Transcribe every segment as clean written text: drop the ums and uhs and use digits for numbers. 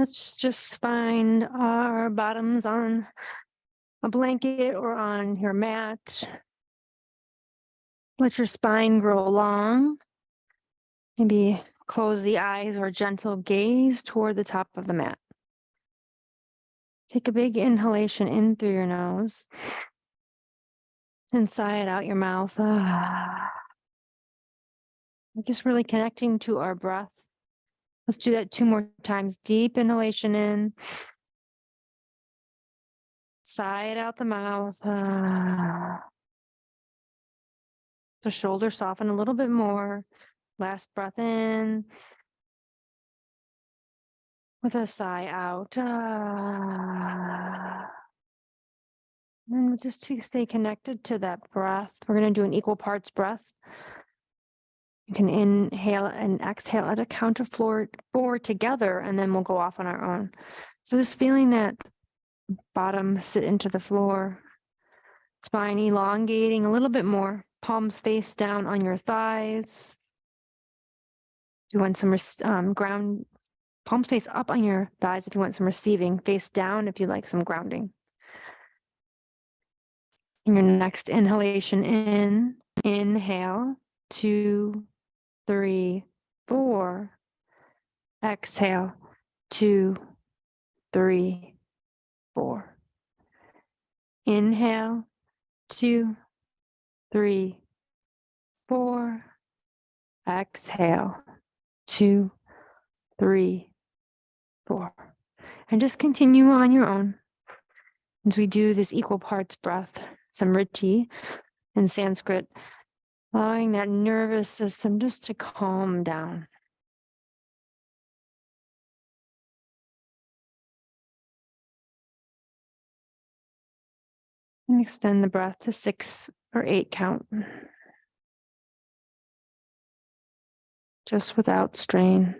Let's just find our bottoms on a blanket or on your mat. Let your spine grow long. Maybe close the eyes or gentle gaze toward the top of the mat. Take a big inhalation in through your nose and sigh it out your mouth. Just really connecting to our breath. Let's do that 2 more times. Deep inhalation in. Sigh it out the mouth. The shoulders soften a little bit more. Last breath in. With a sigh out. And just to stay connected to that breath, we're going to do an equal parts breath. You can inhale and exhale at a count of 4 together, and then we'll go off on our own. So just feeling that bottom sit into the floor, spine elongating a little bit more, palms face down on your thighs. You want some ground, palms face up on your thighs if you want some receiving, face down if you like some grounding. And your next inhalation in, inhale, 2, 3, 4. Exhale, 2, 3, 4. Inhale, 2, 3, 4. Exhale, 2, 3, 4. And just continue on your own as we do this equal parts breath, samriti in Sanskrit, allowing that nervous system just to calm down. And extend the breath to 6 or 8 count. Just without strain.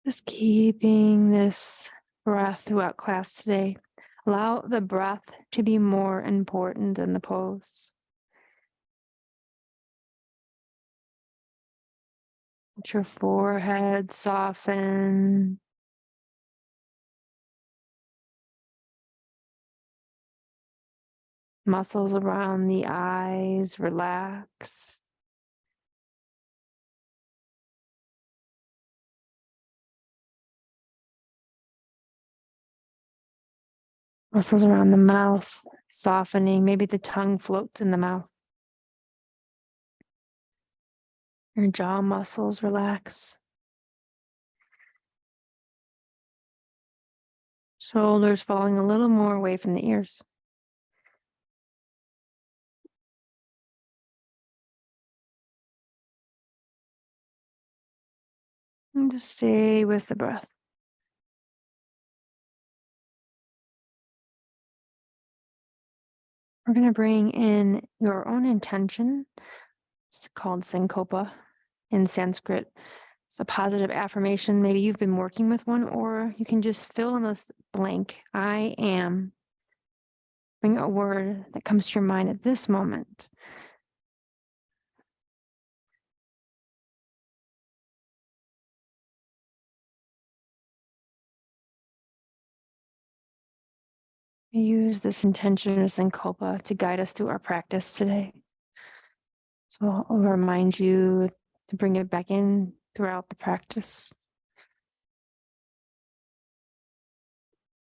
Just keeping this breath throughout class today. Allow the breath to be more important than the pose. Let your forehead soften. Muscles around the eyes relax. Muscles around the mouth softening. Maybe the tongue floats in the mouth. Your jaw muscles relax. Shoulders falling a little more away from the ears. And just stay with the breath. We're going to bring in your own intention. It's called Sankalpa in Sanskrit. It's a positive affirmation. Maybe you've been working with one, or you can just fill in this blank. I am. Bring a word that comes to your mind at this moment. Use this intention of Sankalpa to guide us through our practice today. So I'll remind you to bring it back in throughout the practice.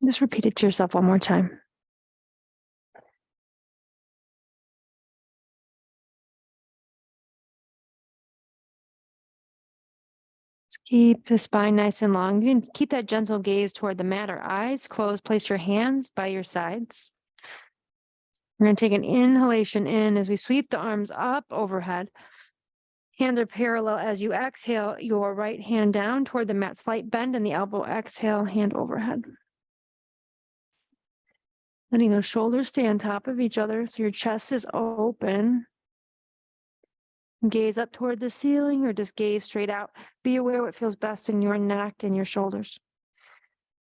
Just repeat it to yourself one more time. Just keep the spine nice and long. You can keep that gentle gaze toward the mat or eyes closed. Place your hands by your sides. We're going to take an inhalation in as we sweep the arms up overhead. Hands are parallel as you exhale your right hand down toward the mat. Slight bend in the elbow. Exhale, hand overhead. Letting those shoulders stay on top of each other so your chest is open. Gaze up toward the ceiling or just gaze straight out. Be aware what feels best in your neck and your shoulders.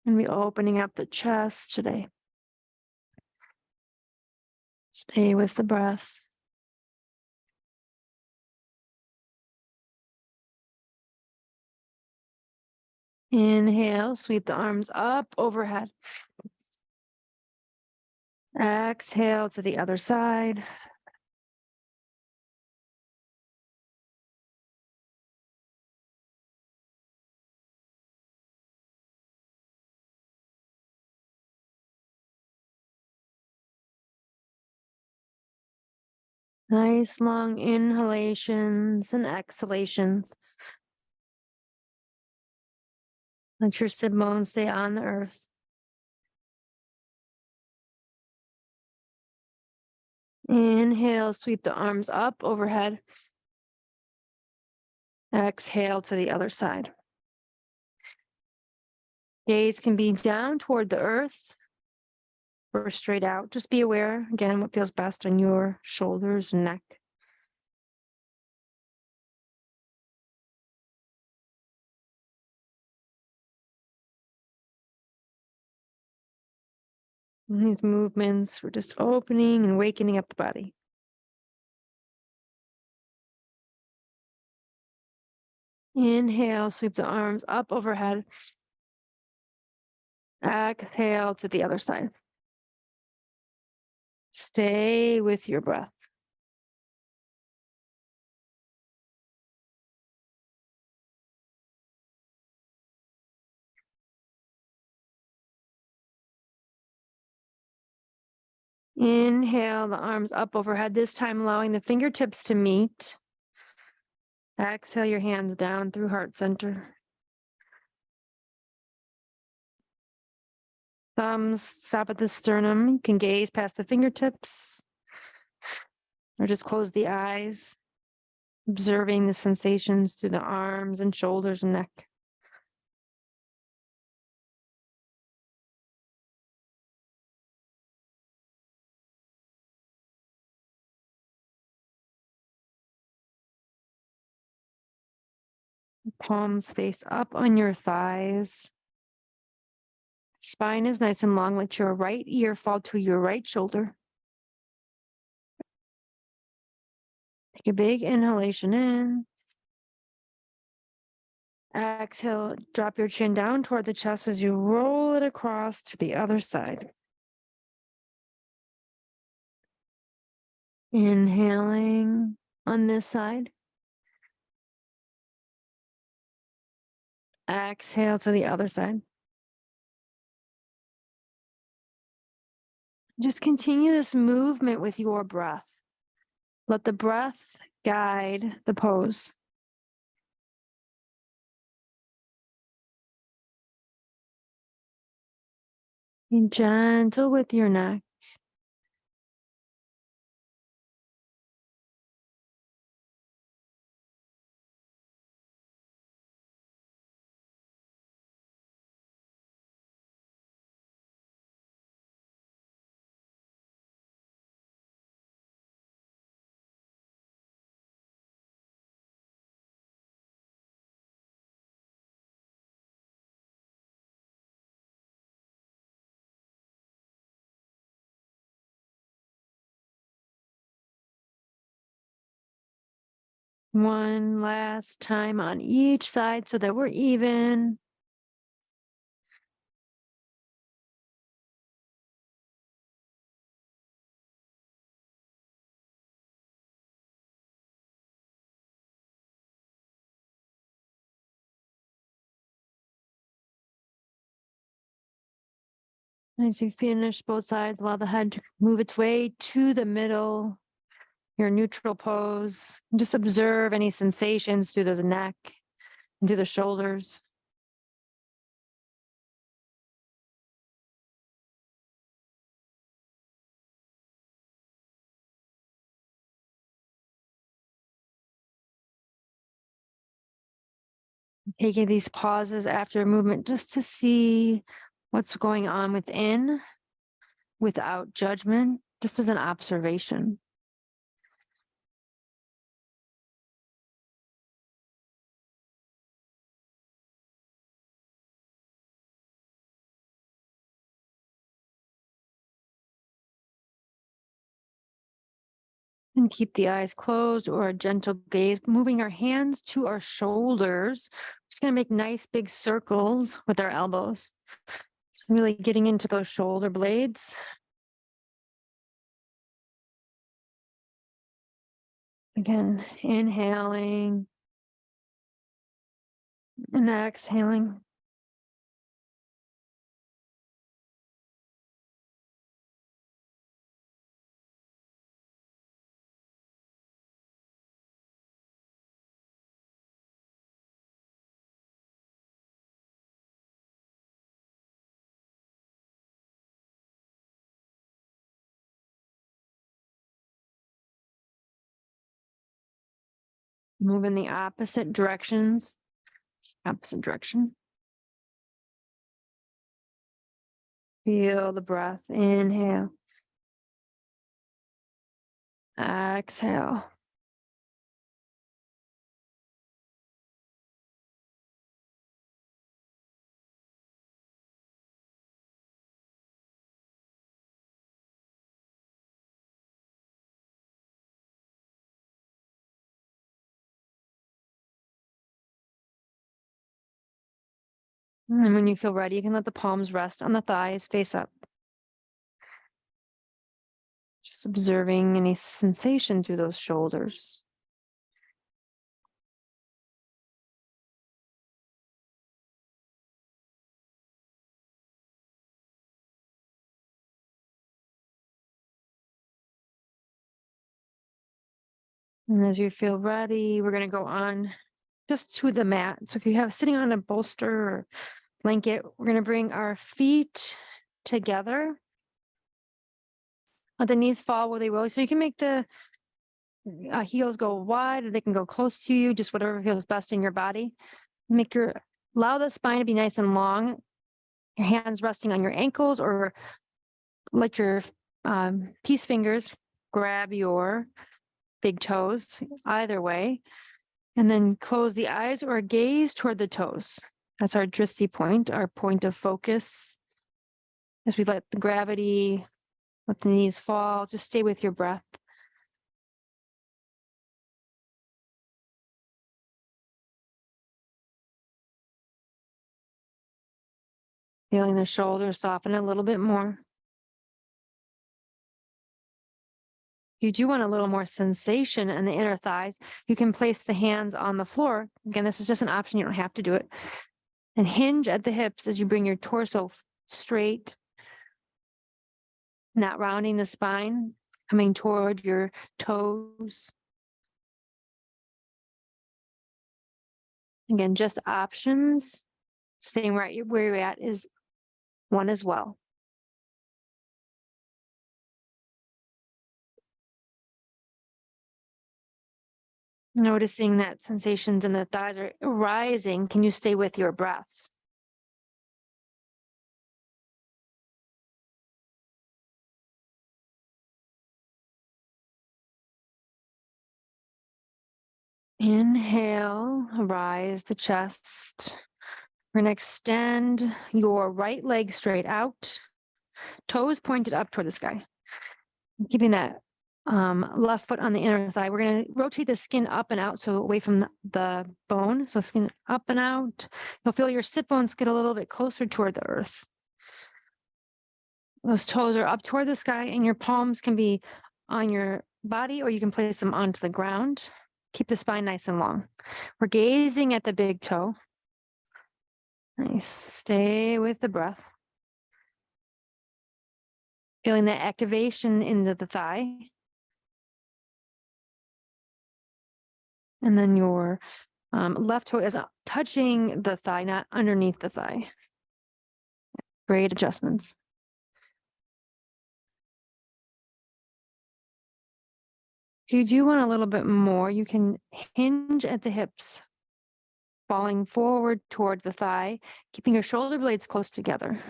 And we're opening up the chest today. Stay with the breath. Inhale, sweep the arms up overhead. Exhale to the other side. Nice long inhalations and exhalations. Let your sit bones stay on the earth. Inhale, sweep the arms up overhead. Exhale to the other side. Gaze can be down toward the earth or straight out. Just be aware, again, what feels best on your shoulders and neck. And these movements, we're just opening and wakening up the body. Inhale, sweep the arms up overhead. Exhale to the other side. Stay with your breath. Inhale, the arms up overhead, this time allowing the fingertips to meet. Exhale your hands down through heart center. Thumbs stop at the sternum. You can gaze past the fingertips or just close the eyes, observing the sensations through the arms and shoulders and neck. Palms face up on your thighs. Spine is nice and long. Let your right ear fall to your right shoulder. Take a big inhalation in. Exhale, drop your chin down toward the chest as you roll it across to the other side. Inhaling on this side. Exhale to the other side. Just continue this movement with your breath. Let the breath guide the pose. Be gentle with your neck. One last time on each side so that we're even. As you finish both sides, allow the head to move its way to the middle, your neutral pose. Just observe any sensations through the neck and through the shoulders. Taking these pauses after a movement just to see what's going on within without judgment, just as an observation. And keep the eyes closed or a gentle gaze, moving our hands to our shoulders. Just going to make nice big circles with our elbows. So really getting into those shoulder blades. Again, inhaling and exhaling. Move in the opposite directions. Opposite direction. Feel the breath. Inhale. Exhale. And when you feel ready, you can let the palms rest on the thighs, face up. Just observing any sensation through those shoulders. And as you feel ready, we're going to go on just to the mat. So if you have sitting on a bolster or blanket, we're going to bring our feet together. Let the knees fall where they will. So you can make the heels go wide, or they can go close to you, just whatever feels best in your body. Allow the spine to be nice and long. Your hands resting on your ankles, or let your peace fingers grab your big toes, either way. And then close the eyes or gaze toward the toes. That's our drishti point, our point of focus. As we let the gravity, let the knees fall, just stay with your breath. Feeling the shoulders soften a little bit more. If you do want a little more sensation in the inner thighs, you can place the hands on the floor. Again, this is just an option. You don't have to do it. And hinge at the hips as you bring your torso straight, not rounding the spine, coming toward your toes. Again, just options. Staying right where you're at is one as well. Noticing that sensations in the thighs are rising. Can you stay with your breath? Inhale, rise the chest. We're going to extend your right leg straight out, toes pointed up toward the sky. Keeping that left foot on the inner thigh. We're going to rotate the skin up and out, so away from the bone. So skin up and out. You'll feel your sit bones get a little bit closer toward the earth. Those toes are up toward the sky, and your palms can be on your body, or you can place them onto the ground. Keep the spine nice and long. We're gazing at the big toe. Nice. Stay with the breath. Feeling that activation into the thigh. And then your left toe is touching the thigh, not underneath the thigh. Great adjustments. If you do want a little bit more, you can hinge at the hips, falling forward toward the thigh, keeping your shoulder blades close together.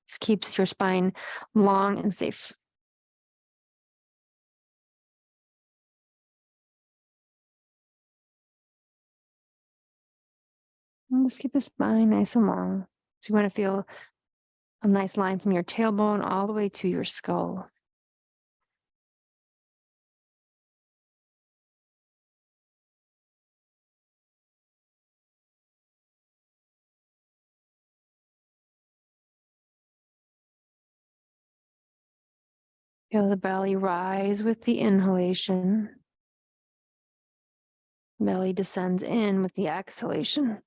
This keeps your spine long and safe. And just keep the spine nice and long. So you want to feel a nice line from your tailbone all the way to your skull. Feel the belly rise with the inhalation. Belly descends in with the exhalation.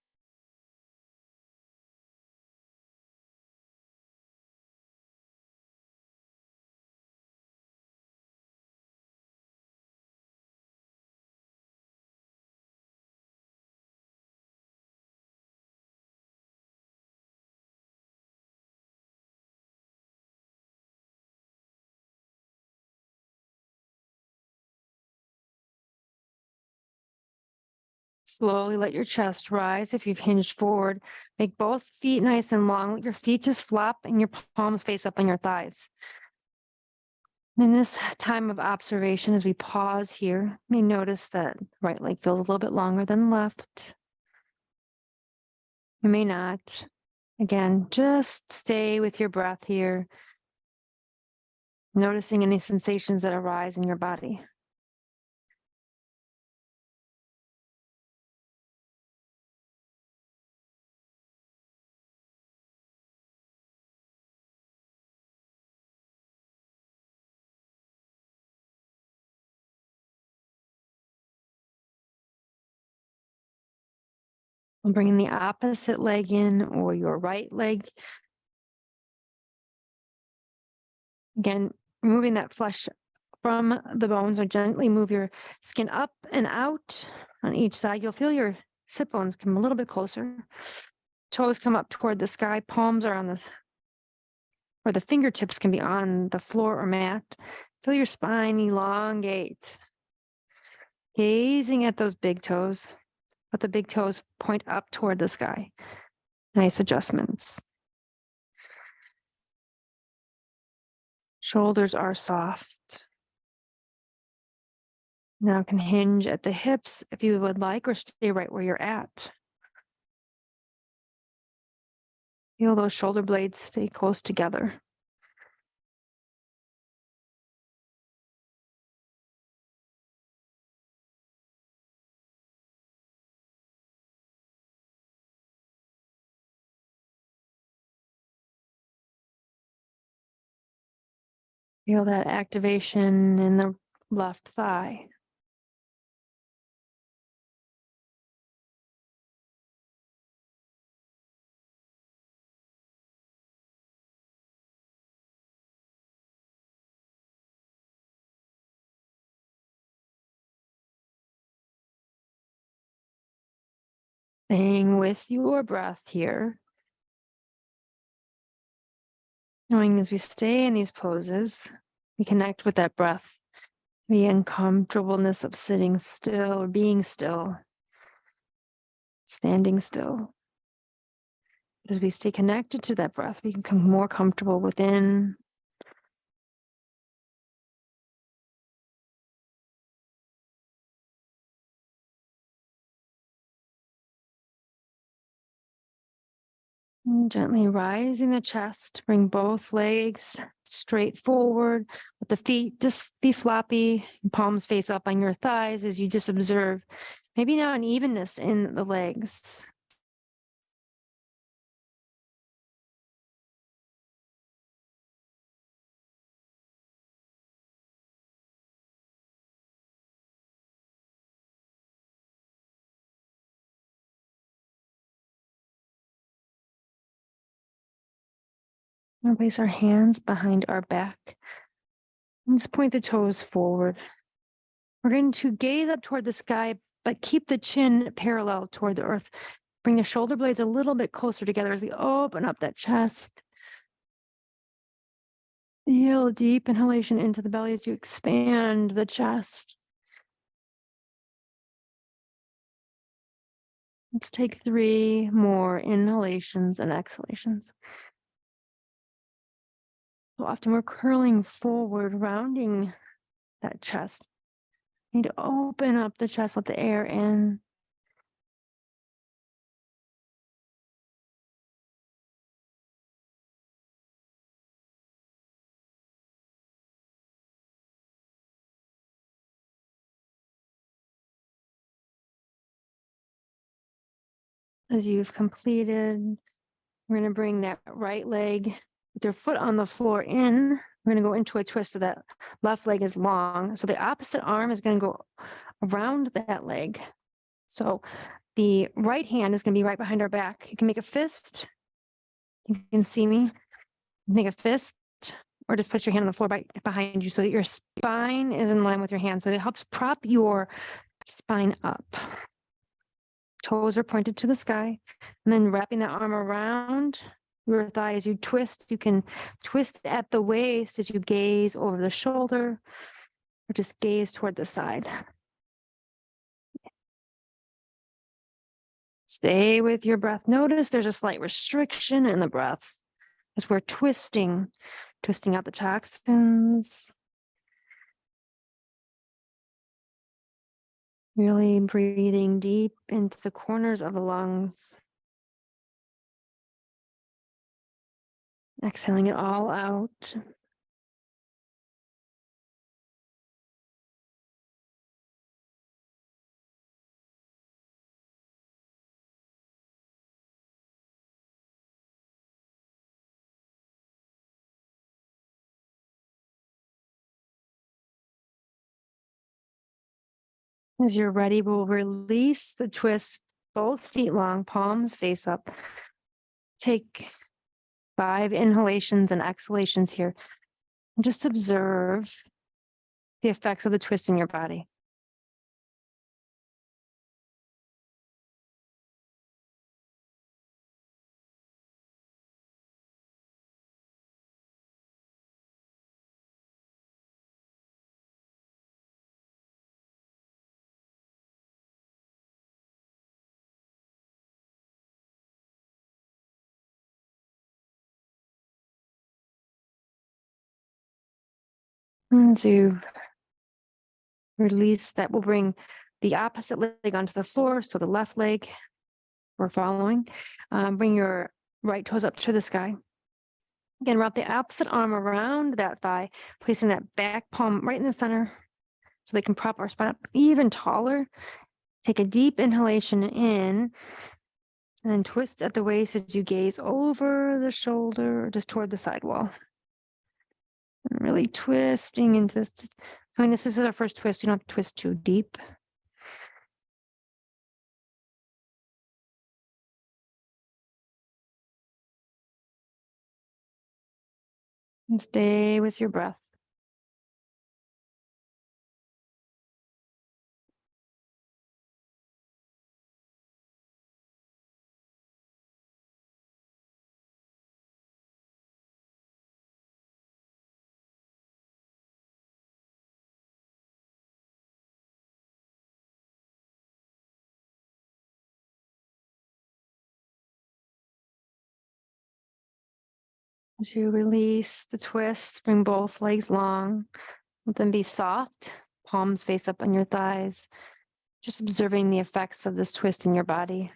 Slowly let your chest rise. If you've hinged forward, make both feet nice and long. Let your feet just flop and your palms face up on your thighs. In this time of observation, as we pause here, you may notice that right leg feels a little bit longer than left. You may not. Again, just stay with your breath here, noticing any sensations that arise in your body. And bringing the opposite leg in, or your right leg. Again, removing that flesh from the bones, or gently move your skin up and out on each side. You'll feel your sit bones come a little bit closer. Toes come up toward the sky. Palms are on the, or the fingertips can be on the floor or mat. Feel your spine elongate. Gazing at those big toes. Let the big toes point up toward the sky. Nice adjustments. Shoulders are soft. Now can hinge at the hips if you would like, or stay right where you're at. Feel those shoulder blades stay close together. Feel that activation in the left thigh. Staying with your breath here. Knowing as we stay in these poses, we connect with that breath, the uncomfortableness of sitting still or being still, standing still. As we stay connected to that breath, we can become more comfortable within. And gently rising the chest, bring both legs straight forward. Let the feet just be floppy, palms face up on your thighs as you just observe maybe now an evenness in the legs. We'll place our hands behind our back. And just point the toes forward. We're going to gaze up toward the sky, but keep the chin parallel toward the earth. Bring the shoulder blades a little bit closer together as we open up that chest. Feel deep inhalation into the belly as you expand the chest. Let's take 3 more inhalations and exhalations. So often we're curling forward, rounding that chest. Need to open up the chest, let the air in. As you've completed, we're going to bring that right leg with your foot on the floor in We're going to go into a twist so that left leg is long. So the opposite arm is going to go around that leg. So the right hand is going to be right behind our back. You can make a fist. You can see me. Make a fist, or just place your hand on the floor behind you so that your spine is in line with your hand. So it helps prop your spine up. Toes are pointed to the sky. And then wrapping that arm around your thigh as you twist. You can twist at the waist as you gaze over the shoulder, or just gaze toward the side. Stay with your breath. Notice there's a slight restriction in the breath as we're twisting out the toxins. Really breathing deep into the corners of the lungs. Exhaling it all out. As you're ready, we'll release the twist, both feet long, palms face up. Take 5 inhalations and exhalations here. And just observe the effects of the twist in your body. As you release that, we'll bring the opposite leg onto the floor. So the left leg, we're following. Bring your right toes up to the sky. Again, wrap the opposite arm around that thigh, placing that back palm right in the center so they can prop our spine up even taller. Take a deep inhalation in and then twist at the waist as you gaze over the shoulder or just toward the sidewall. And really twisting into this. I mean, this is our first twist. You don't have to twist too deep. And stay with your breath. As you release the twist, bring both legs long. Let them be soft, palms face up on your thighs. Just observing the effects of this twist in your body.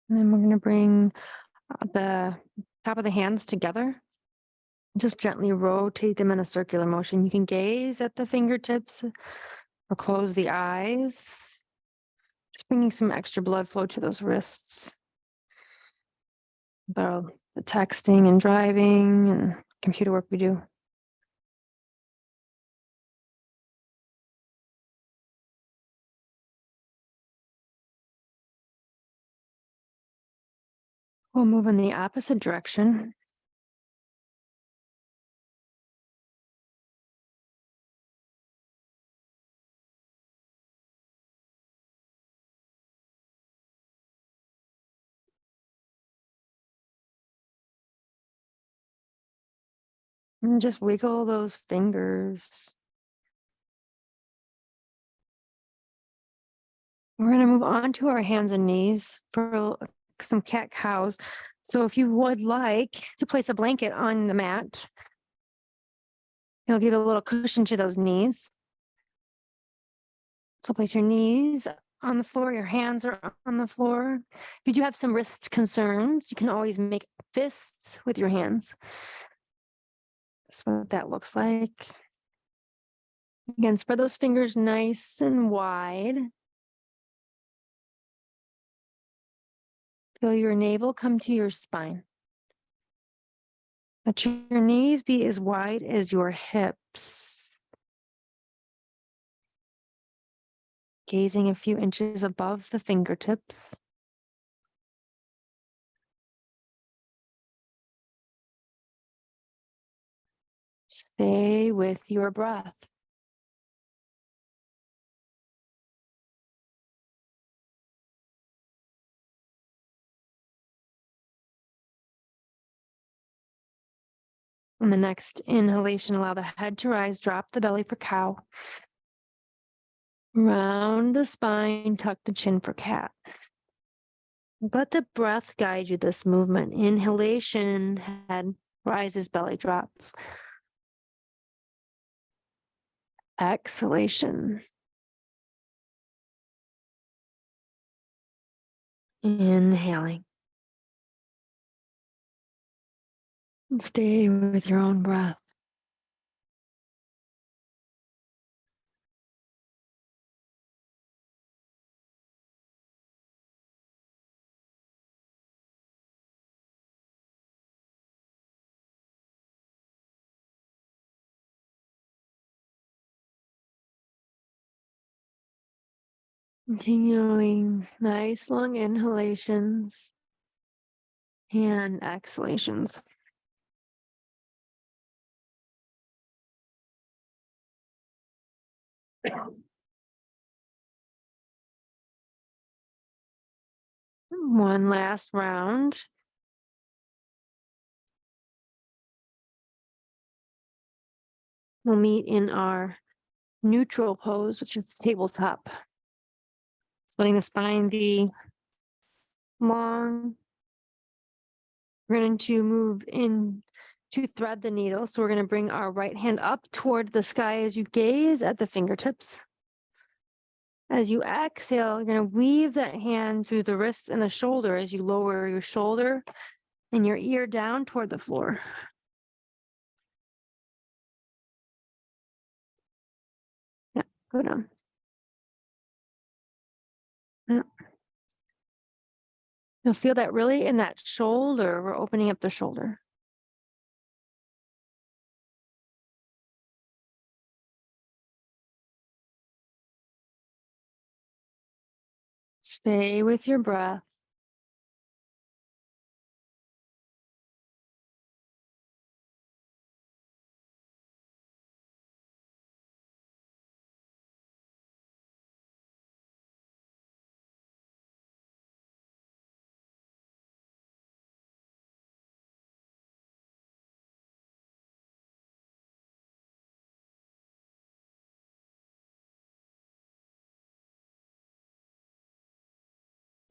And then we're going to bring the top of the hands together. Just gently rotate them in a circular motion. You can gaze at the fingertips or close the eyes. Just bringing some extra blood flow to those wrists. About the texting and driving and computer work we do. We'll move in the opposite direction. And just wiggle those fingers. We're going to move on to our hands and knees for some cat cows. So if you would like to place a blanket on the mat, You'll give a little cushion to those knees. So place your knees on the floor, your hands are on the floor. If you do have some wrist concerns, you can always make fists with your hands. That's what that looks like. Again, spread those fingers nice and wide. Feel your navel come to your spine. Let your knees be as wide as your hips. Gazing a few inches above the fingertips. Stay with your breath. On the next inhalation, allow the head to rise, drop the belly for cow. Round the spine, tuck the chin for cat. Let the breath guide you this movement. Inhalation, head rises, belly drops. Exhalation. Inhaling. And stay with your own breath. Continuing nice long inhalations and exhalations. One last round. We'll meet in our neutral pose, which is tabletop. Letting the spine be long. We're going to move in to thread the needle. So we're going to bring our right hand up toward the sky as you gaze at the fingertips. As you exhale, you're going to weave that hand through the wrist and the shoulder as you lower your shoulder and your ear down toward the floor. Yeah, go down. Yeah. You'll feel that really in that shoulder. We're opening up the shoulder. Stay with your breath.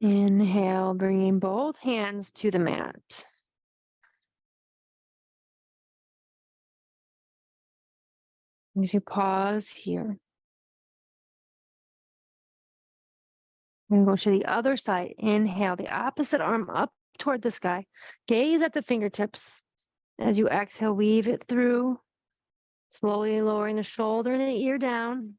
Inhale, bringing both hands to the mat. As you pause here, I'm going to go to the other side. Inhale, the opposite arm up toward the sky. Gaze at the fingertips. As you exhale, weave it through, slowly lowering the shoulder and the ear down.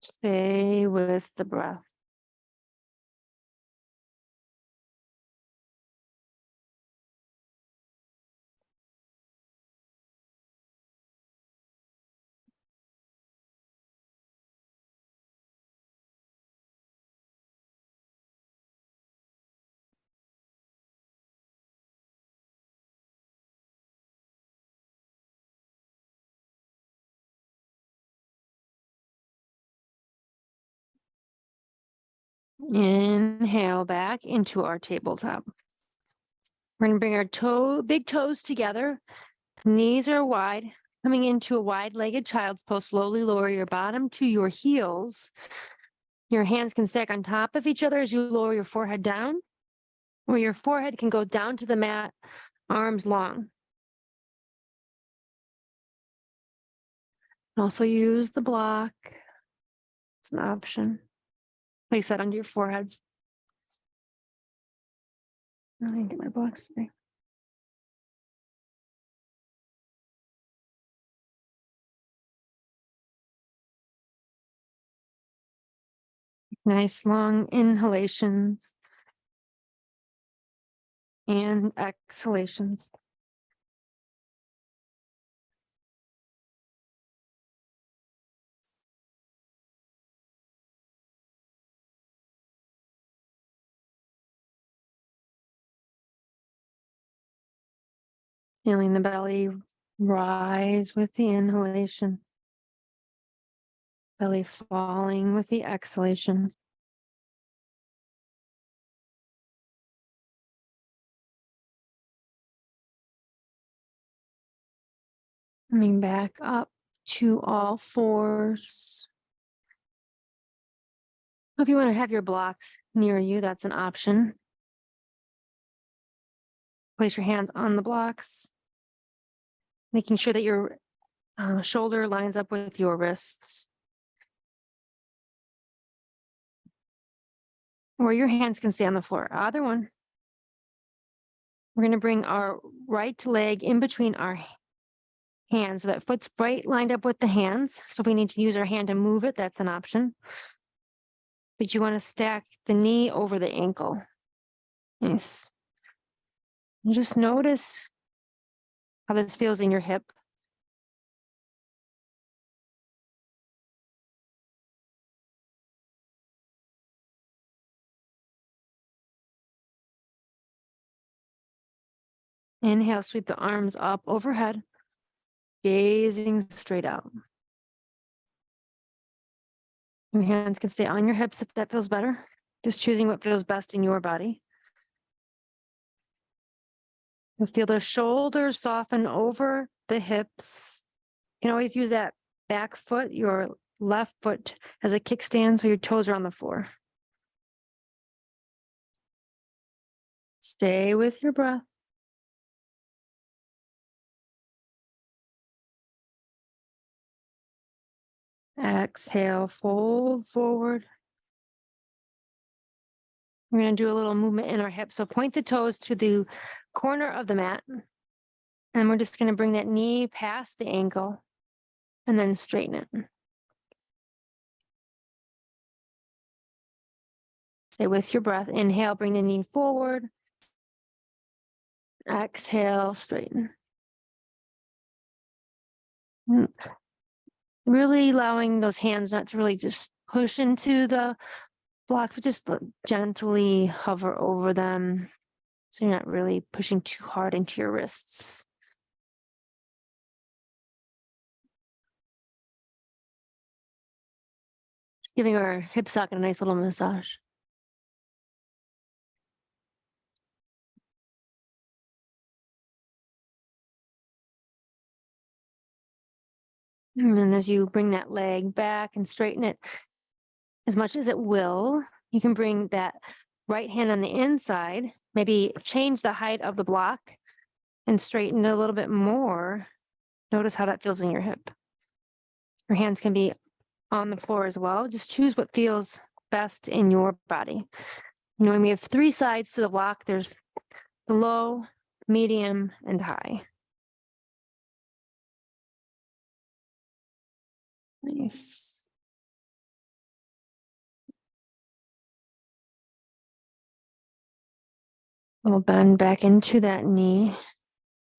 Stay with the breath. Inhale back into our tabletop. We're going to bring our big toes together. Knees are wide. Coming into a wide-legged child's pose, slowly lower your bottom to your heels. Your hands can stack on top of each other as you lower your forehead down, or your forehead can go down to the mat, arms long. Also use the block. It's an option. Place that under your forehead. I didn't get my blocks today. Nice long inhalations and exhalations. Feeling the belly rise with the inhalation. Belly falling with the exhalation. Coming back up to all fours. If you want to have your blocks near you, that's an option. Place your hands on the blocks, making sure that your shoulder lines up with your wrists. Or your hands can stay on the floor, either one. We're going to bring our right leg in between our hands so that foot's right lined up with the hands. So if we need to use our hand to move it, that's an option. But you want to stack the knee over the ankle. Nice. And just notice how this feels in your hip. Inhale, sweep the arms up overhead, gazing straight out. Your hands can stay on your hips if that feels better. Just choosing what feels best in your body. You'll feel the shoulders soften over the hips. You can always use that back foot, your left foot, as a kickstand so your toes are on the floor. Stay with your breath. Exhale, fold forward. We're going to do a little movement in our hips. So point the toes to the corner of the mat. And we're just going to bring that knee past the ankle and then straighten it. Stay with your breath. Inhale, bring the knee forward. Exhale, straighten. Really allowing those hands not to really just push into the block, but just gently hover over them. So you're not really pushing too hard into your wrists. Just giving our hip socket a nice little massage. And then as you bring that leg back and straighten it as much as it will, you can bring that right hand on the inside, maybe change the height of the block and straighten it a little bit more. Notice how that feels in your hip. Your hands can be on the floor as well. Just choose what feels best in your body. You know, when we have three sides to the block, there's the low, medium, and high. Nice. We'll bend back into that knee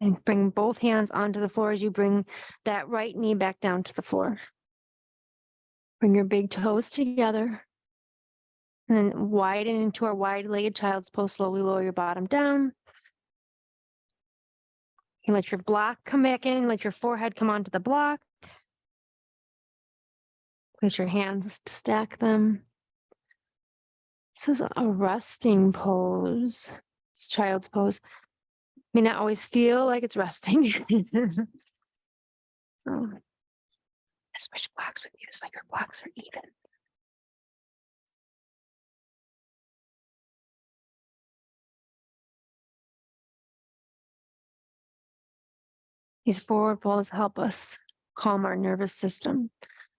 and bring both hands onto the floor as you bring that right knee back down to the floor. Bring your big toes together and then widen into our wide-legged child's pose. Slowly lower your bottom down. You can let your block come back in, let your forehead come onto the block. Place your hands to stack them. This is a resting pose. It's child's pose. May not always feel like it's resting. I switch blocks with you so your blocks are even. These forward folds help us calm our nervous system.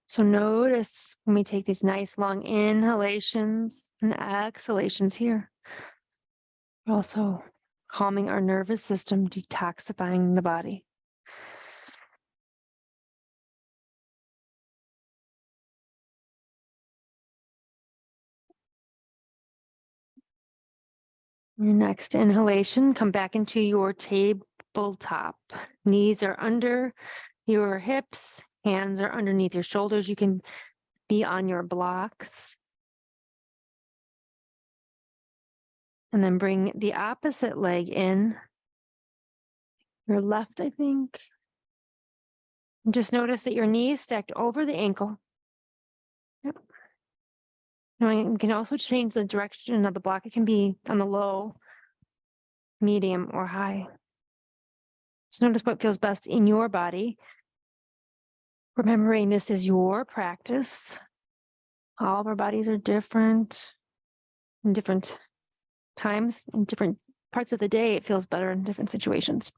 So notice when we take these nice long inhalations and exhalations here. We're also calming our nervous system, detoxifying the body. Your next inhalation, come back into your tabletop. Knees are under your hips, hands are underneath your shoulders. You can be on your blocks. And then bring the opposite leg in. Your left, I think. And just notice that your knee is stacked over the ankle. Yep. Now you can also change the direction of the block. It can be on the low, medium, or high. Just notice what feels best in your body. Remembering this is your practice. All of our bodies are different in different times, in different parts of the day. It feels better in different situations.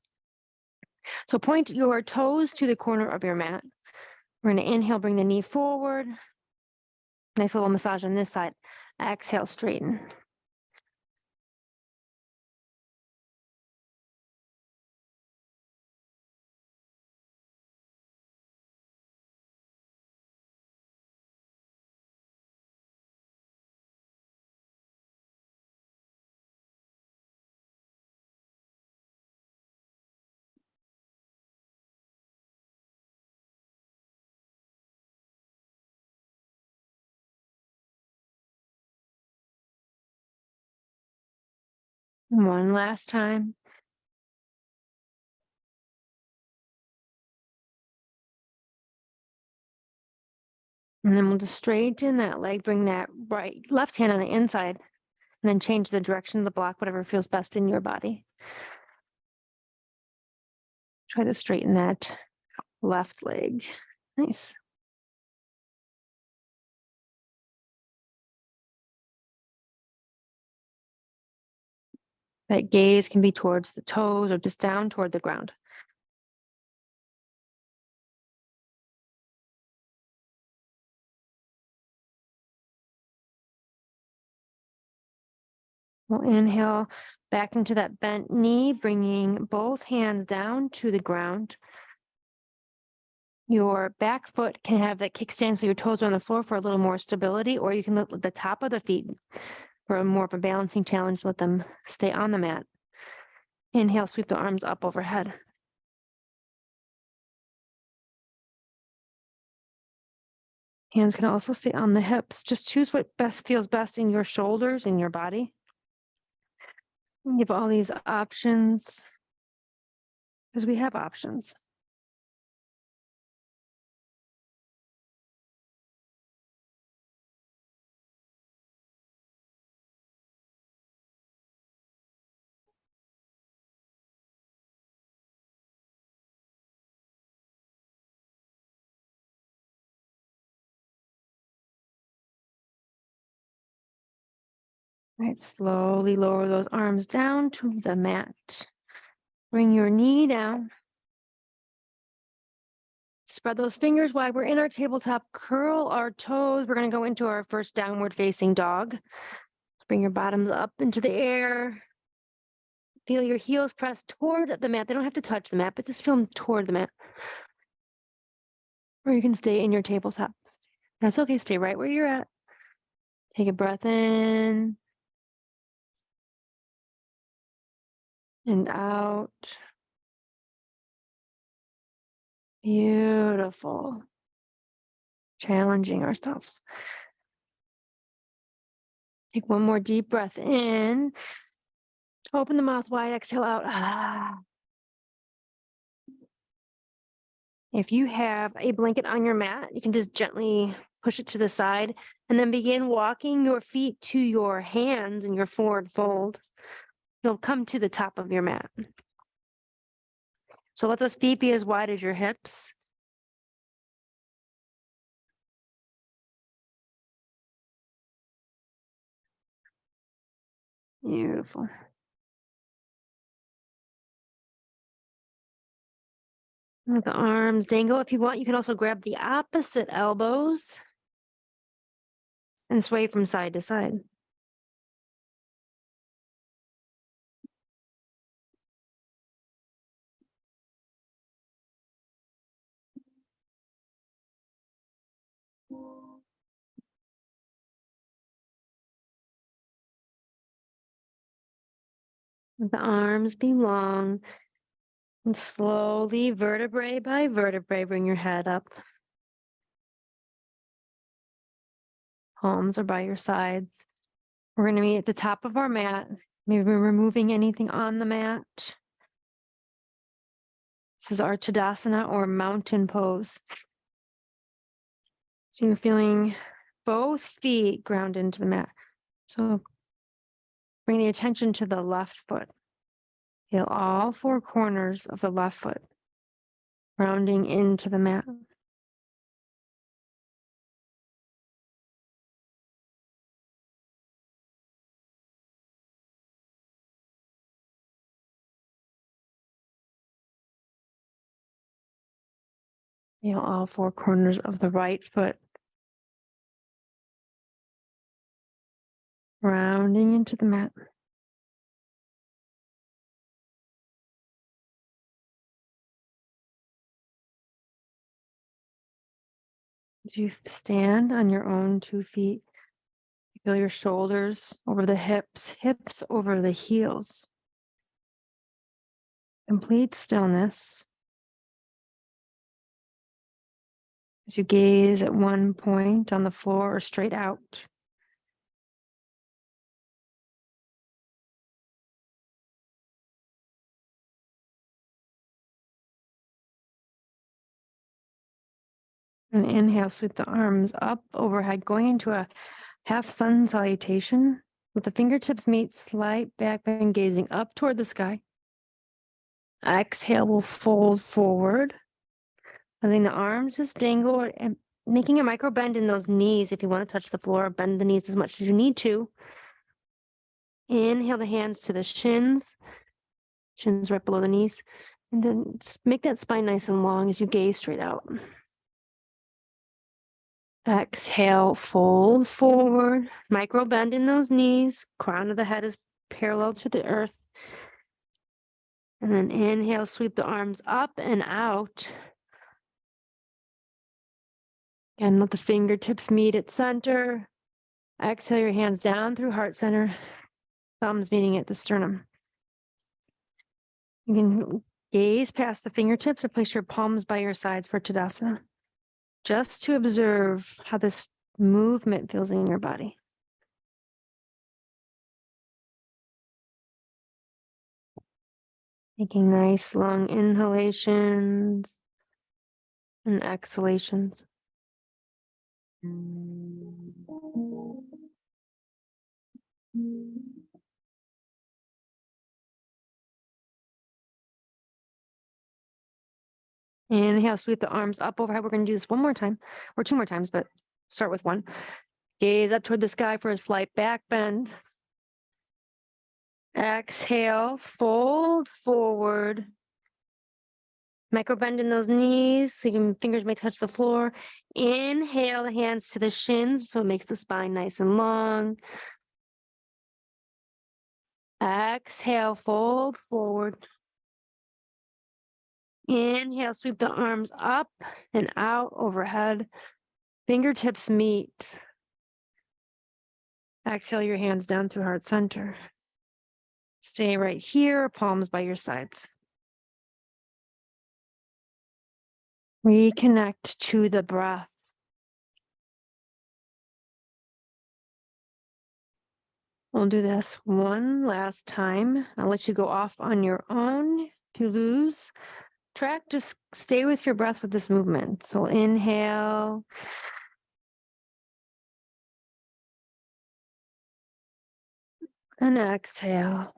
So point your toes to the corner of your mat. We're going to inhale, bring the knee forward. Nice little massage on this side. Exhale, straighten. One last time. And then we'll just straighten that leg, bring that left hand on the inside, and then change the direction of the block, whatever feels best in your body. Try to straighten that left leg. Nice. That gaze can be towards the toes or just down toward the ground. We'll inhale back into that bent knee, bringing both hands down to the ground. Your back foot can have that kickstand so your toes are on the floor for a little more stability, or you can let the top of the feet for more of a balancing challenge, let them stay on the mat. Inhale, sweep the arms up overhead. Hands can also stay on the hips. Just choose what feels best in your shoulders, in your body. Give all these options because we have options. Right, slowly lower those arms down to the mat. Bring your knee down. Spread those fingers while we're in our tabletop. Curl our toes. We're going to go into our first downward facing dog. Let's bring your bottoms up into the air. Feel your heels press toward the mat. They don't have to touch the mat, but just feel them toward the mat. Or you can stay in your tabletop. That's okay. Stay right where you're at. Take a breath in and out. Beautiful. Challenging ourselves. Take one more deep breath in. Open the mouth wide, exhale out. If you have a blanket on your mat, you can just gently push it to the side and then begin walking your feet to your hands in your forward fold. You'll come to the top of your mat. So let those feet be as wide as your hips. Beautiful. Let the arms dangle. If you want, you can also grab the opposite elbows and sway from side to side. Let the arms be long. And slowly, vertebrae by vertebrae, bring your head up. Palms are by your sides. We're going to be at the top of our mat. Maybe we're removing anything on the mat. This is our Tadasana or mountain pose. So you're feeling both feet ground into the mat. So bring the attention to the left foot. Feel all four corners of the left foot grounding into the mat. Feel all four corners of the right foot rounding into the mat. As you stand on your own 2 feet, feel your shoulders over the hips, hips over the heels. Complete stillness. As you gaze at one point on the floor or straight out. And inhale, sweep the arms up overhead, going into a half sun salutation with the fingertips meet, slight back bend, gazing up toward the sky. Exhale, we'll fold forward, letting the arms just dangle and making a micro bend in those knees. If you want to touch the floor, bend the knees as much as you need to. Inhale the hands to the shins right below the knees. And then just make that spine nice and long as you gaze straight out. Exhale, fold forward, micro bend in those knees. Crown of the head is parallel to the earth. And then inhale, sweep the arms up and out. And let the fingertips meet at center. Exhale your hands down through heart center. Thumbs meeting at the sternum. You can gaze past the fingertips or place your palms by your sides for Tadasana. Just to observe how this movement feels in your body. Making nice long inhalations and exhalations. Inhale, sweep the arms up overhead. We're going to do this one more time, or 2 more times, but start with one. Gaze up toward the sky for a slight back bend. Exhale, fold forward. Micro bend in those knees so your fingers may touch the floor. Inhale the hands to the shins so it makes the spine nice and long. Exhale, fold forward. Inhale, sweep the arms up and out overhead. Fingertips meet. Exhale your hands down through heart center. Stay right here, palms by your sides. Reconnect to the breath. We'll do this one last time. I'll let you go off on your own. If you lose track, just stay with your breath with this movement. So inhale. And exhale.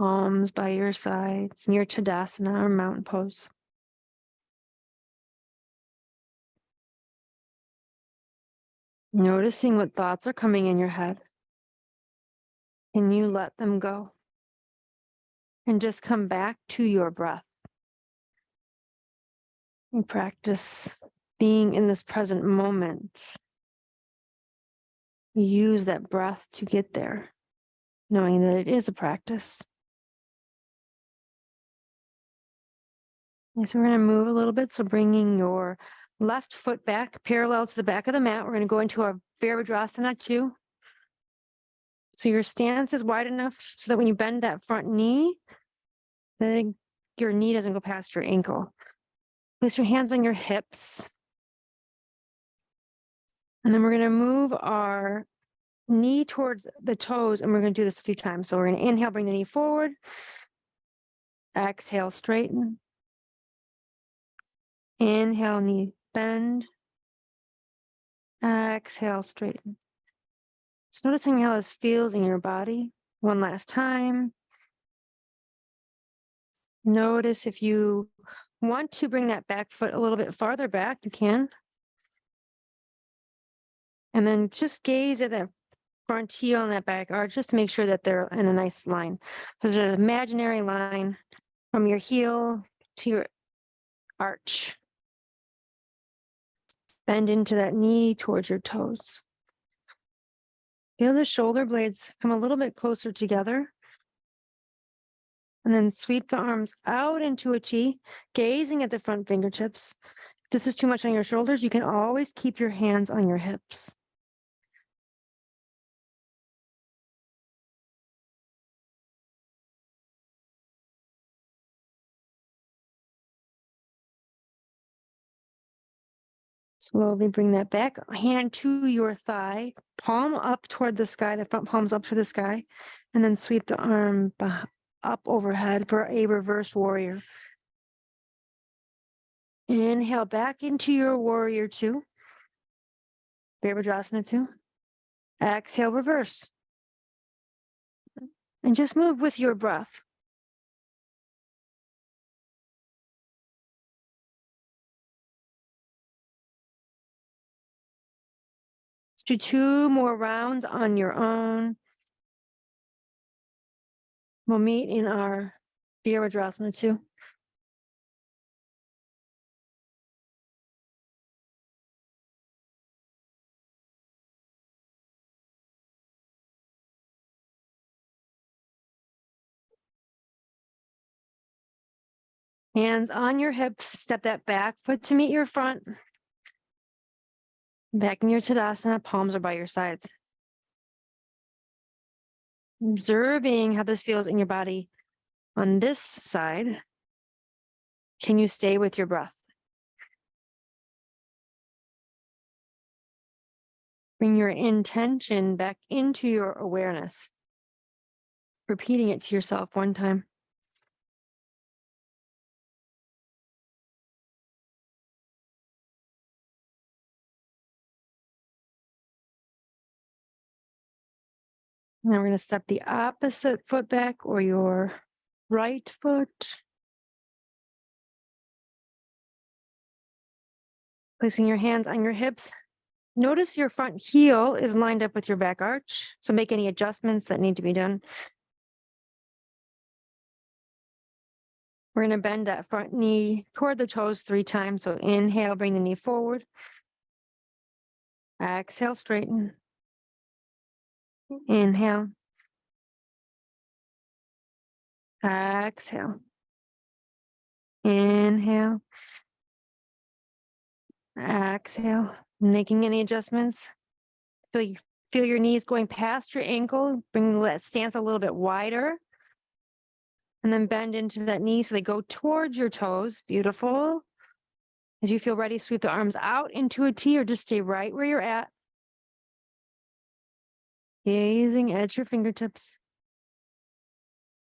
Palms by your sides, near Tadasana or mountain pose. Noticing what thoughts are coming in your head. Can you let them go? And just come back to your breath. And practice being in this present moment. Use that breath to get there, knowing that it is a practice. So we're going to move a little bit. So bringing your left foot back parallel to the back of the mat. We're going to go into our Virabhadrasana 2. So your stance is wide enough so that when you bend that front knee, then your knee doesn't go past your ankle. Place your hands on your hips. And then we're going to move our knee towards the toes, and we're going to do this a few times. So we're going to inhale, bring the knee forward. Exhale, straighten. Inhale, knee bend. Exhale, straighten. Just noticing how this feels in your body. One last time. Notice if you want to bring that back foot a little bit farther back, you can. And then just gaze at that front heel and that back arch just to make sure that they're in a nice line. There's an imaginary line from your heel to your arch. Bend into that knee towards your toes. Feel the shoulder blades come a little bit closer together. And then sweep the arms out into a T, gazing at the front fingertips. If this is too much on your shoulders, you can always keep your hands on your hips. Slowly bring that back, hand to your thigh, palm up toward the sky, the front palm's up to the sky, and then sweep the arm up overhead for a reverse warrior. Inhale back into your warrior 2. Virabhadrasana 2. Exhale, reverse. And just move with your breath. Let's do 2 more rounds on your own. We'll meet in our Virabhadrasana 2. Hands on your hips, step that back foot to meet your front. Back in your Tadasana, palms are by your sides. Observing how this feels in your body on this side. Can you stay with your breath? Bring your intention back into your awareness. Repeating it to yourself one time. Now we're going to step the opposite foot back or your right foot. Placing your hands on your hips. Notice your front heel is lined up with your back arch. So make any adjustments that need to be done. We're going to bend that front knee toward the toes 3 times. So inhale, bring the knee forward. Exhale, straighten. Inhale. Exhale. Inhale. Exhale. Making any adjustments. Feel your knees going past your ankle. Bring that stance a little bit wider. And then bend into that knee so they go towards your toes. Beautiful. As you feel ready, sweep the arms out into a T or just stay right where you're at. Gazing at your fingertips.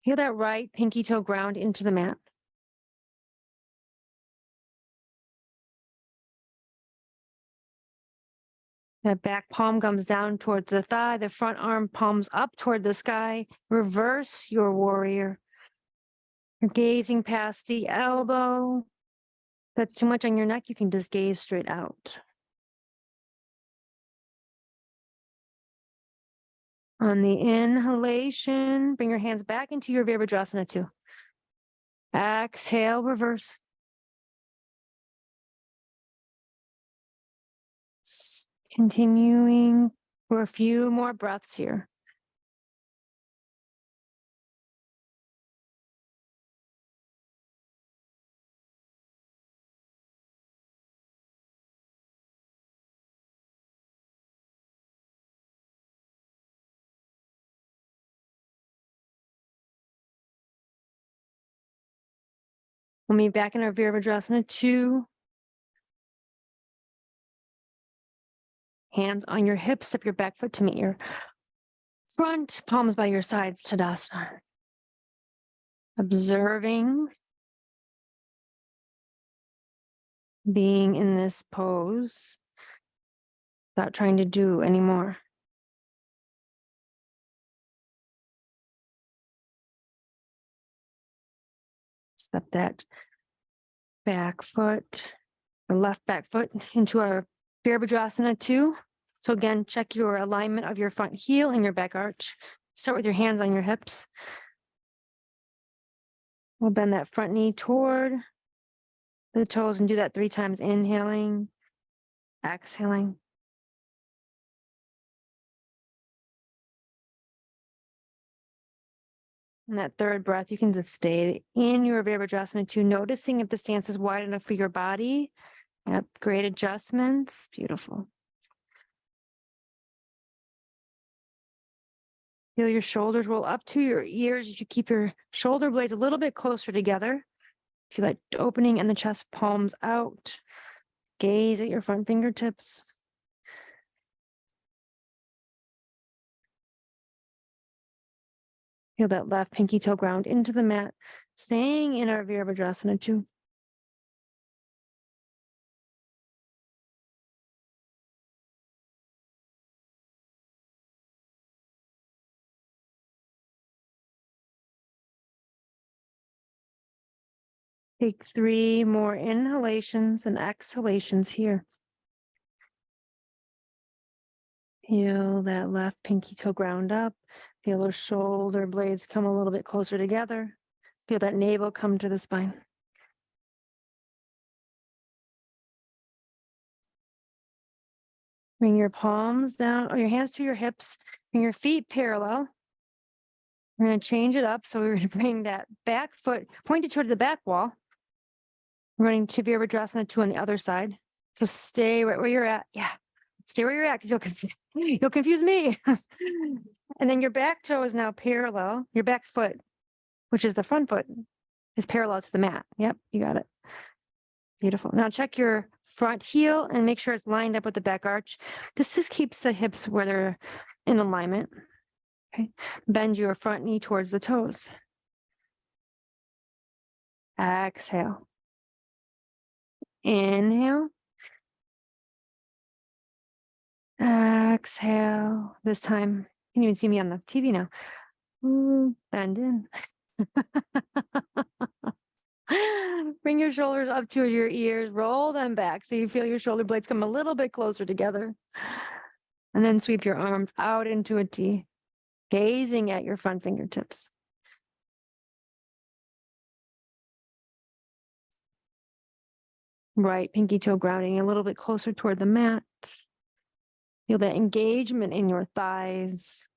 Feel that right pinky toe ground into the mat. That back palm comes down towards the thigh, the front arm palms up toward the sky. Reverse your warrior. You're gazing past the elbow. If that's too much on your neck, you can just gaze straight out. On the inhalation, bring your hands back into your Virabhadrasana 2. Exhale, reverse. Continuing for a few more breaths here. We'll meet back in our Virabhadrasana 2. Hands on your hips, step your back foot to meet your front, palms by your sides, Tadasana. Observing, being in this pose without trying to do anymore. Step that back foot, or left back foot into our Virabhadrasana 2. So again, check your alignment of your front heel and your back arch. Start with your hands on your hips. We'll bend that front knee toward the toes and do that 3 times. Inhaling, exhaling. And that third breath, you can just stay in your Virabhadrasana 2, noticing if the stance is wide enough for your body. Yep, great adjustments. Beautiful. Feel your shoulders roll up to your ears as you keep your shoulder blades a little bit closer together. Feel that opening and the chest, palms out. Gaze at your front fingertips. Feel that left pinky toe ground into the mat, staying in our Virabhadrasana 2. Take 3 more inhalations and exhalations here. Feel that left pinky toe ground up. Feel those shoulder blades come a little bit closer together. Feel that navel come to the spine. Bring your palms down, or your hands to your hips. Bring your feet parallel. We're going to change it up. So we're going to bring that back foot pointed toward the back wall. Running to Virabhadrasana 2 on the other side. So stay right where you're at. Yeah, stay where you're at because you'll confuse me. And then your back toe is now parallel. Your back foot, which is the front foot, is parallel to the mat. Yep, you got it. Beautiful. Now check your front heel and make sure it's lined up with the back arch. This just keeps the hips where they're in alignment. Okay. Bend your front knee towards the toes. Exhale. Inhale. Exhale. This time, you can even see me on the TV now. Bend in. Bring your shoulders up to your ears, roll them back so you feel your shoulder blades come a little bit closer together. And then sweep your arms out into a T, gazing at your front fingertips. Right pinky toe grounding a little bit closer toward the mat. Feel that engagement in your thighs.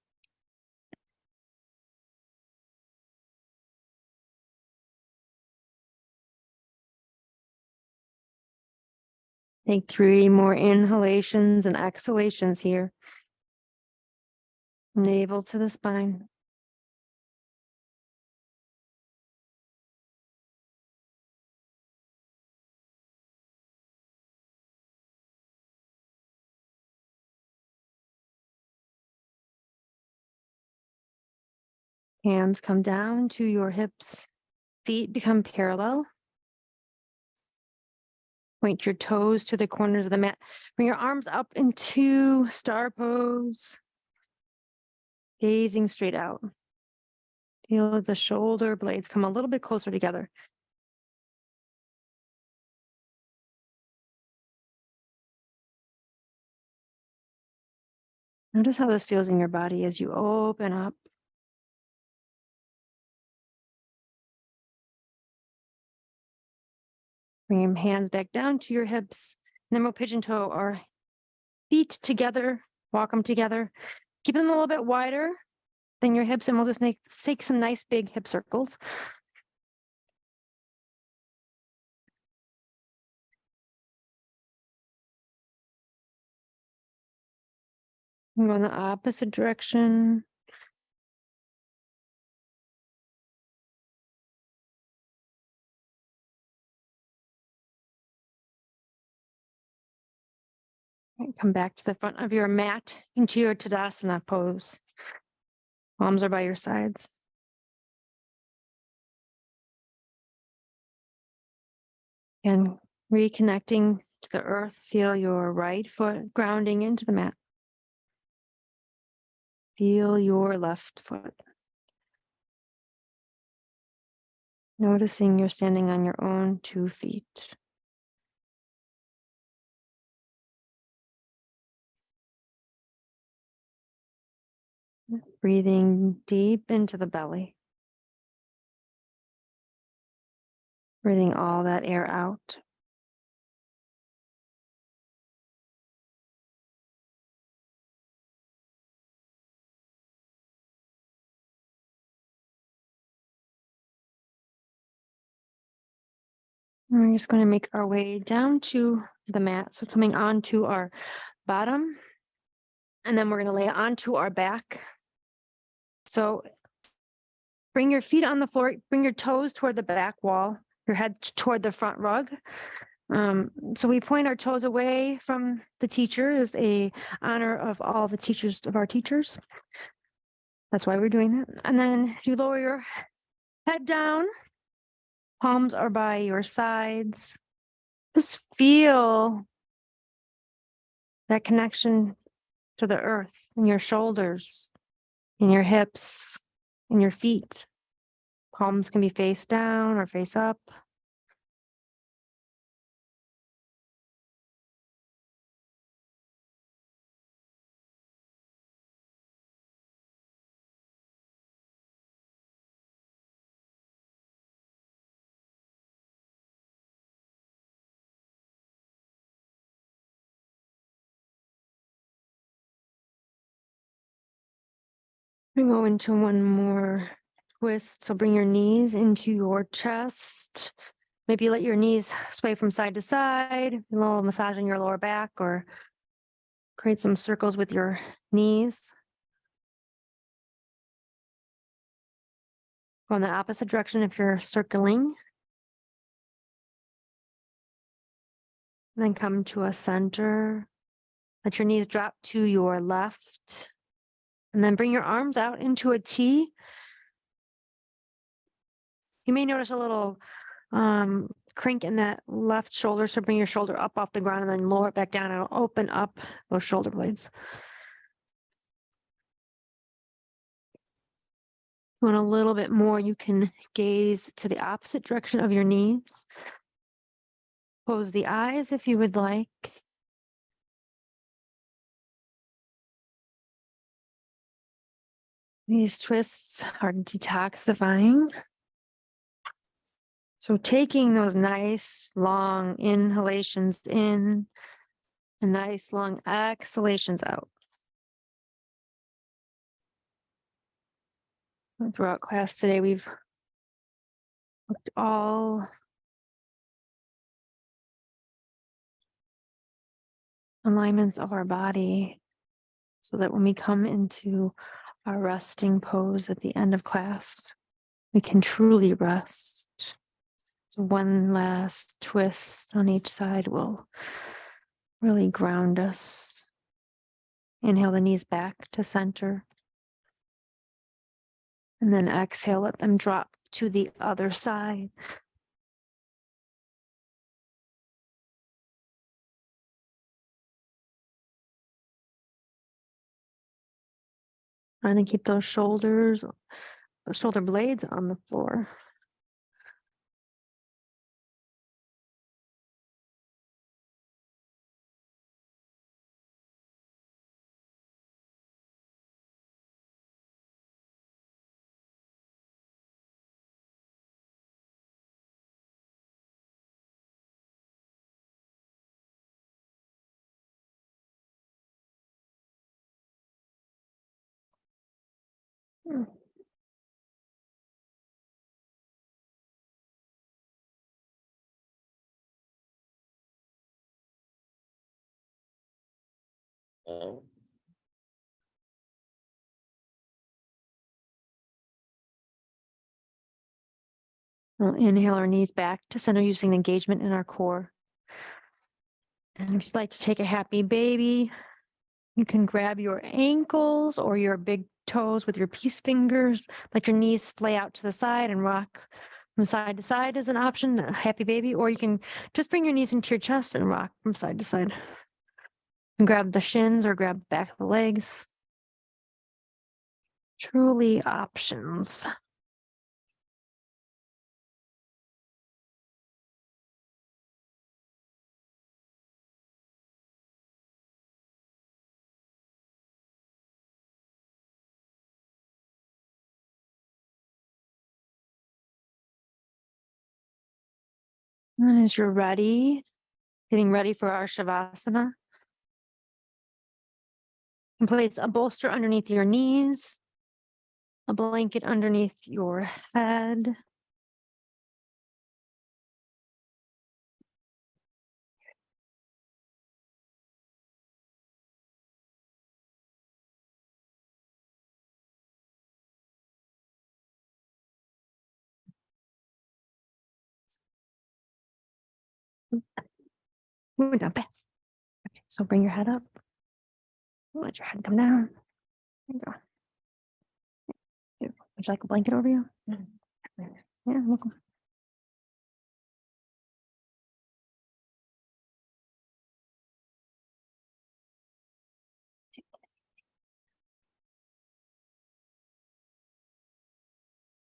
Take 3 more inhalations and exhalations here. Navel to the spine. Hands come down to your hips. Feet become parallel. Point your toes to the corners of the mat. Bring your arms up into star pose. Gazing straight out. Feel the shoulder blades come a little bit closer together. Notice how this feels in your body as you open up. Bring your hands back down to your hips. And then we'll pigeon toe our feet together, walk them together. Keep them a little bit wider than your hips, and we'll just take some nice big hip circles. Go in the opposite direction. Right, come back to the front of your mat into your Tadasana pose. Palms are by your sides. And reconnecting to the earth, feel your right foot grounding into the mat. Feel your left foot. Noticing you're standing on your own 2 feet. Breathing deep into the belly. Breathing all that air out. We're just going to make our way down to the mat. So coming onto our bottom, and then we're going to lay onto our back. So bring your feet on the floor, bring your toes toward the back wall, your head toward the front rug. So we point our toes away from the teacher as a honor of all the teachers of our teachers. That's why we're doing that. And then you lower your head down. Palms are by your sides. Just feel that connection to the earth in your shoulders, in your hips, in your feet. Palms can be face down or face up. We go into one more twist. So bring your knees into your chest. Maybe let your knees sway from side to side, a little massage in your lower back, or create some circles with your knees. Go in the opposite direction if you're circling. And then come to a center. Let your knees drop to your left. And then bring your arms out into a T. You may notice a little crink in that left shoulder. So bring your shoulder up off the ground and then lower it back down and it'll open up those shoulder blades. If you want a little bit more, you can gaze to the opposite direction of your knees. Close the eyes if you would like. These twists are detoxifying. So taking those nice long inhalations in and nice long exhalations out. Throughout class today, we've looked all alignments of our body so that when we come into our resting pose at the end of class, we can truly rest. So one last twist on each side will really ground us. Inhale the knees back to center. And then exhale, let them drop to the other side. Trying to keep those shoulders the shoulder blades on the floor. We'll inhale our knees back to center using engagement in our core. And if you'd like to take a happy baby, you can grab your ankles or your big toes with your peace fingers. Let your knees splay out to the side and rock from side to side is an option, a happy baby, or you can just bring your knees into your chest and rock from side to side. And grab the shins or grab the back of the legs. Truly options. And as you're ready, getting ready for our Shavasana, you can place a bolster underneath your knees, a blanket underneath your head. Moving down fast. Okay, so bring your head up. Let your head come down. There you go. Would you like a blanket over you? Yeah, welcome.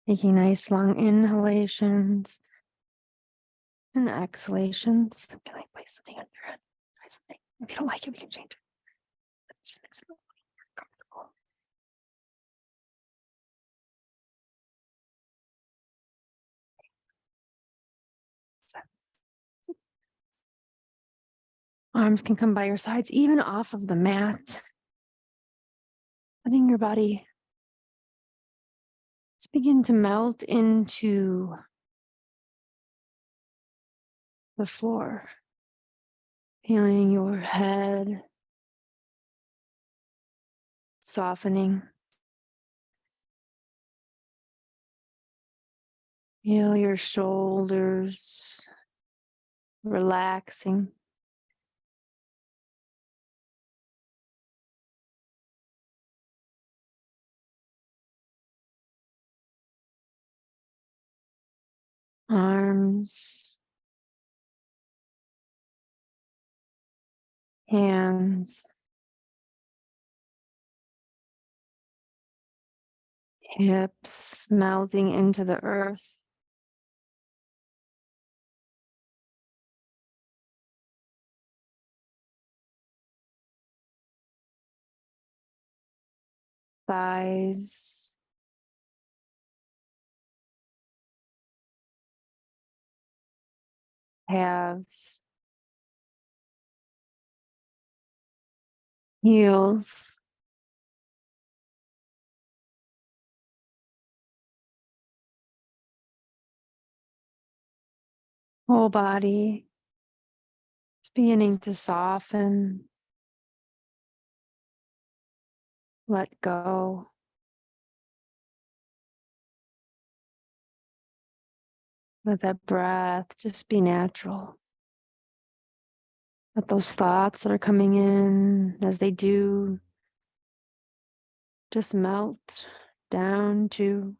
Taking nice long inhalations and exhalations. Can I place something on your head? Try something. If you don't like it, we can change it. Just makes it a little more comfortable. Arms can come by your sides, even off of the mat. Letting your body just begin to melt into the floor. Feeling your head softening. Feel your shoulders relaxing. Arms, hands, hips melting into the earth. Thighs, calves, heels, whole body. It's beginning to soften, let go. Let that breath just be natural. Let those thoughts that are coming in, as they do, just melt down to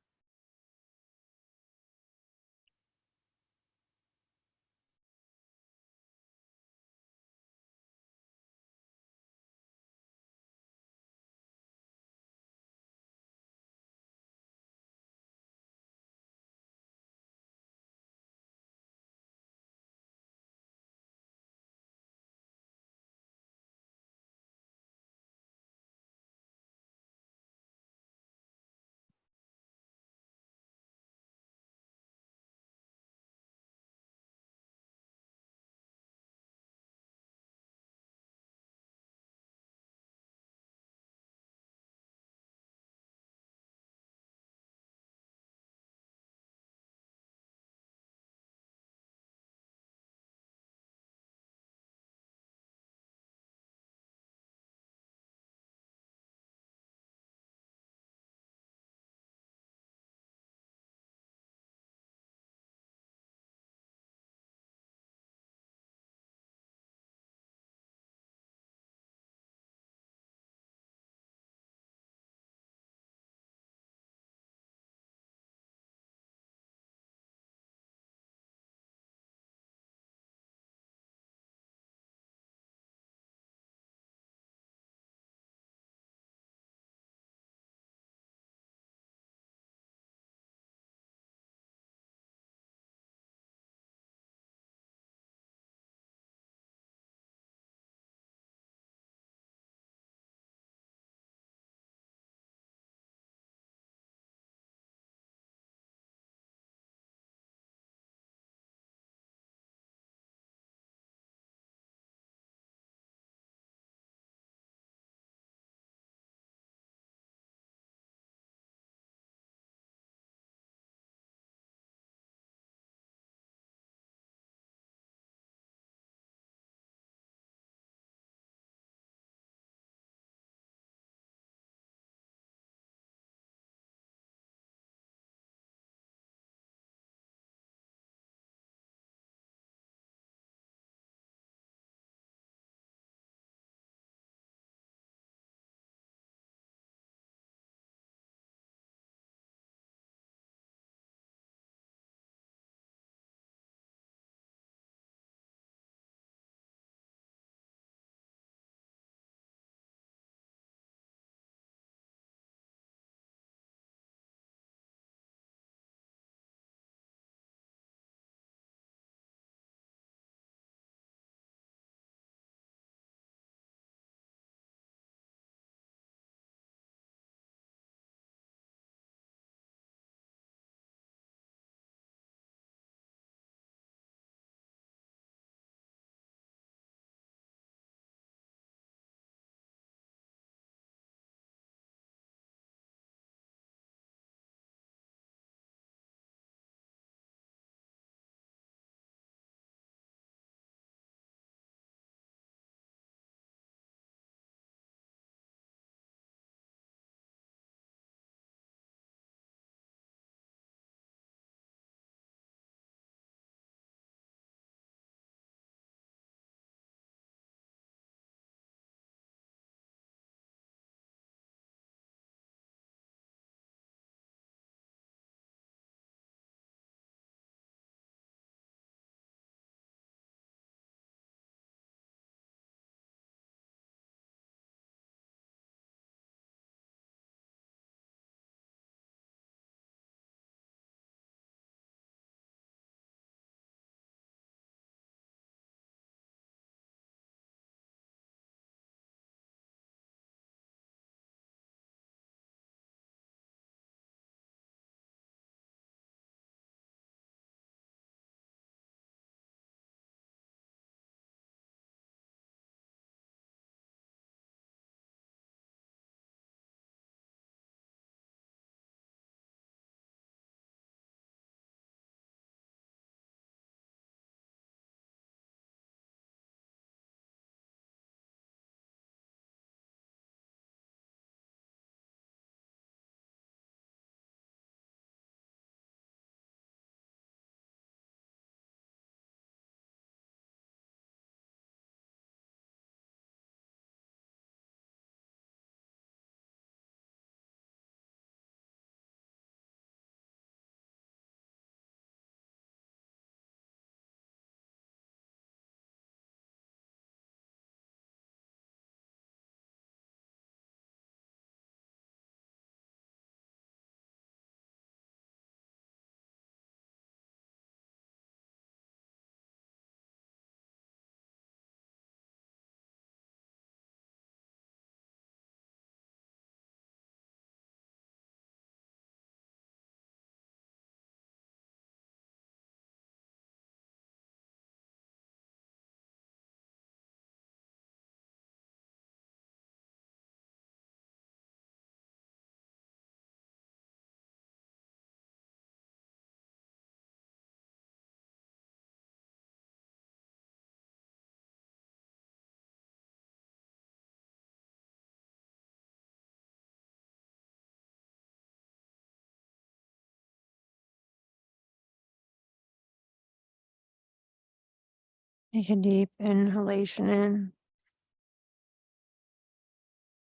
Take a deep inhalation in.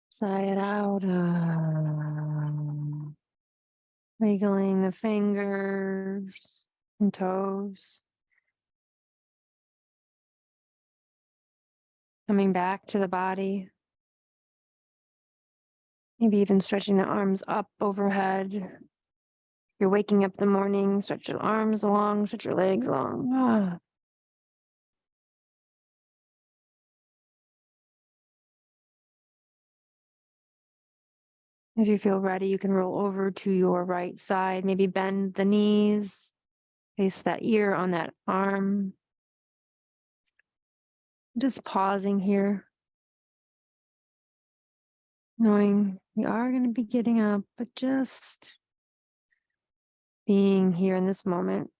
Sigh it out. Wiggling the fingers and toes. Coming back to the body. Maybe even stretching the arms up overhead. You're waking up in the morning, stretch your arms long, stretch your legs long. As you feel ready, you can roll over to your right side, maybe bend the knees, place that ear on that arm. Just pausing here, knowing we are going to be getting up, but just being here in this moment.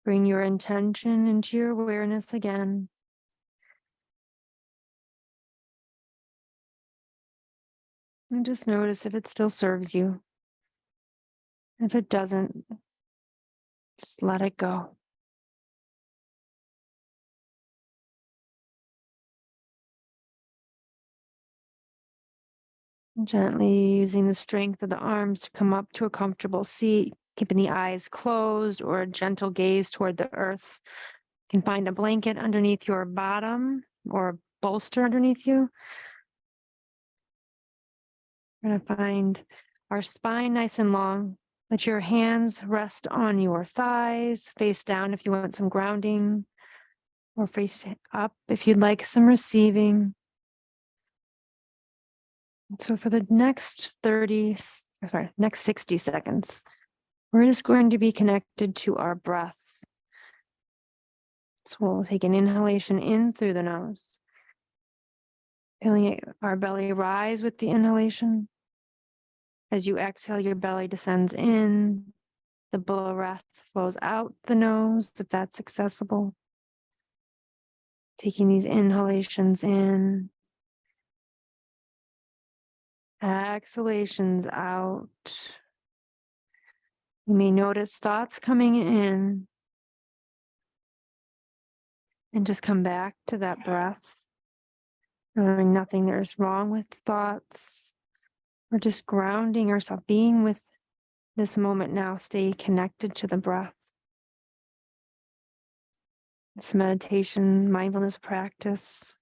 Bring your intention into your awareness again. And just notice if it still serves you. If it doesn't, just let it go. Gently using the strength of the arms to come up to a comfortable seat, keeping the eyes closed or a gentle gaze toward the earth. You can find a blanket underneath your bottom or a bolster underneath you. We're going to find our spine nice and long. Let your hands rest on your thighs, face down if you want some grounding, or face up if you'd like some receiving. So for the next 60 seconds, we're just going to be connected to our breath. So we'll take an inhalation in through the nose, feeling our belly rise with the inhalation. As you exhale, your belly descends in. The breath flows out the nose, if that's accessible. Taking these inhalations in. Exhalations out. You may notice thoughts coming in. And just come back to that breath. Knowing nothing there's wrong with thoughts. We're just grounding ourselves, being with this moment now. Stay connected to the breath. This meditation, mindfulness practice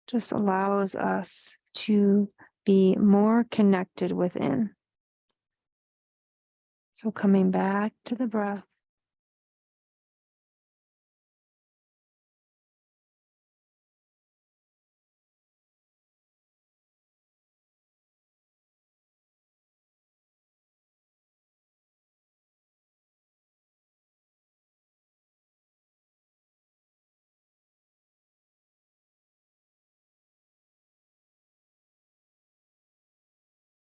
just allows us to be more connected within. So coming back to the breath.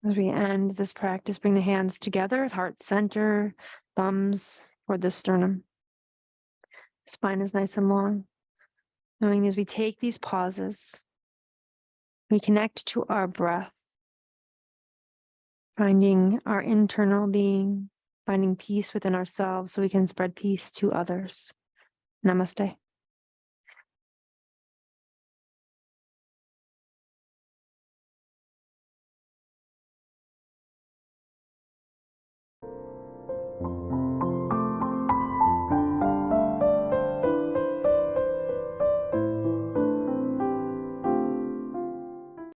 As we end this practice, bring the hands together at heart center, thumbs toward the sternum. Spine is nice and long. Knowing as we take these pauses, we connect to our breath, finding our internal being, finding peace within ourselves so we can spread peace to others. Namaste.